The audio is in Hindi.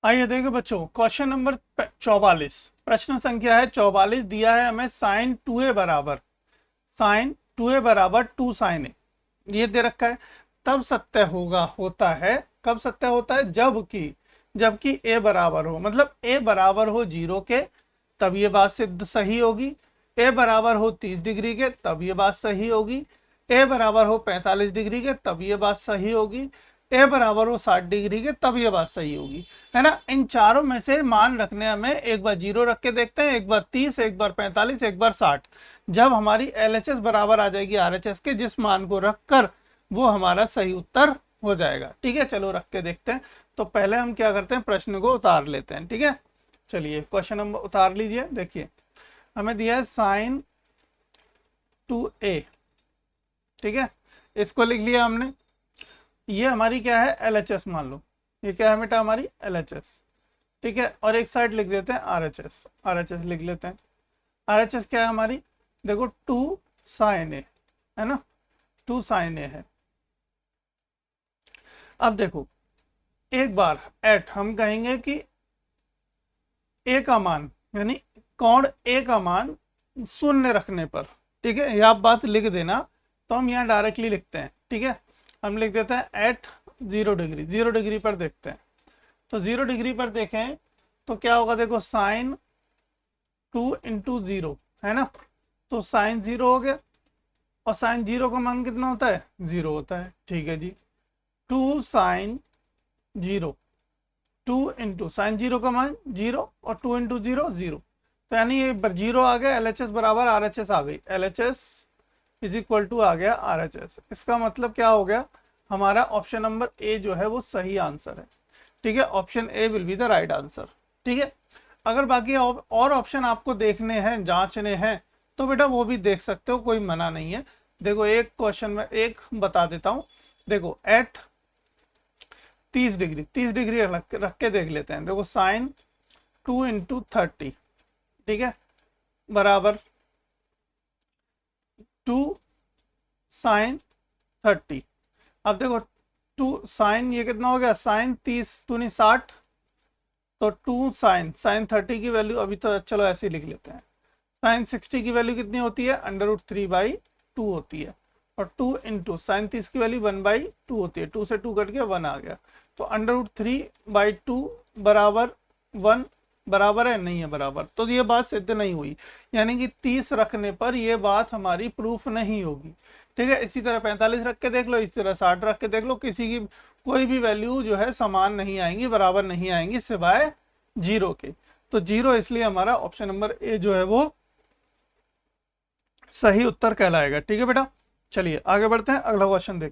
आइए देखें बच्चों, क्वेश्चन नंबर 44। प्रश्न संख्या है 44। दिया है हमें साइन 2a बराबर टू साइन ए, ये दे रखा है। तब सत्य होता है, कब सत्य होता है? जबकि a बराबर हो, मतलब a बराबर हो 0 के, तब ये बात सिद्ध सही होगी। a बराबर हो 30 डिग्री के, तब ये बात सही होगी। a बराबर हो 45 डिग्री के, तब ये बात सही होगी। a बराबर हो 60 डिग्री के, तब ये बात सही होगी, है ना। इन चारों में से मान रखने हमें, एक बार 0 रख के देखते हैं, एक बार 30, एक बार 45, एक बार 60। जब हमारी LHS बराबर आ जाएगी RHS के, जिस मान को रखकर वो हमारा सही उत्तर हो जाएगा। ठीक है, चलो रख के देखते हैं। तो पहले हम क्या करते हैं, प्रश्न को उतार लेते हैं। ठीक है, चलिए क्वेश्चन नंबर उतार लीजिए। देखिए हमें दिया है साइन 2a। ठीक है, इसको लिख लिया हमने। ये हमारी क्या है, LHS मान लो। ये क्या है बेटा, हमारी LHS। ठीक है, और एक साइड लिख देते हैं RHS लिख लेते हैं। RHS क्या है हमारी, देखो 2 साइन ए, है ना, 2 साइन ए है। अब देखो एक बार एट हम कहेंगे कि ए का मान, यानी कोण ए का मान शून्य रखने पर, ठीक है, यह आप बात लिख देना। तो हम यहाँ डायरेक्टली लिखते हैं। ठीक है, हम लिख देते हैं एट 0 डिग्री, 0 डिग्री पर देखते हैं। तो 0 डिग्री पर देखें तो क्या होगा, देखो साइन 2 इंटू 0, है ना, तो साइन 0 हो गया। और साइन 0 का मान कितना होता है, 0 होता है। ठीक है जी, 2 साइन 0, 2 इंटू साइन 0 का मान 0, और 2 इंटू 0 0। तो यानी ये 0 आ गया, LHS बराबर RHS आ गई, LHS इज इक्वल टू आ गया RHS। इसका मतलब क्या हो गया, हमारा ऑप्शन नंबर ए जो है वो सही आंसर है। ठीक है, option A will be the right answer. ठीक है, अगर बाकी और ऑप्शन आपको देखने हैं, जांचने हैं, तो बेटा वो भी देख सकते हो, कोई मना नहीं है। देखो एक क्वेश्चन में एक बता देता हूं। देखो एट 30 डिग्री, 30 डिग्री रख के देख लेते हैं। देखो साइन 2 इंटू 30, ठीक है, बराबर 2 साइन 30। अब देखो 2 साइन, ये कितना हो गया, साइन 30 दूनी 60, तो 2 साइन 30 की वैल्यू, अभी तो चलो ऐसे ही लिख लेते हैं। साइन 60 की वैल्यू कितनी होती है, √3/2 होती है। और 2 इंटू साइन 30 की वैल्यू 1/2 होती है, 2 से 2 कट गया, 1 आ गया। तो √3/2 बराबर 1 बराबर है, नहीं है बराबर, तो ये बात सिद्ध नहीं हुई। यानी कि 30 रखने पर ये बात हमारी प्रूफ नहीं होगी। ठीक है, इसी तरह 45 रख के देख लो, इसी तरह 60 रख के देख लो, किसी की कोई भी वैल्यू जो है समान नहीं आएंगी, बराबर नहीं आएंगी, सिवाय 0 के। तो 0, इसलिए हमारा ऑप्शन नंबर ए जो है वो सही उत्तर कहलाएगा। ठीक है बेटा, चलिए आगे बढ़ते हैं, अगला क्वेश्चन देखते हैं।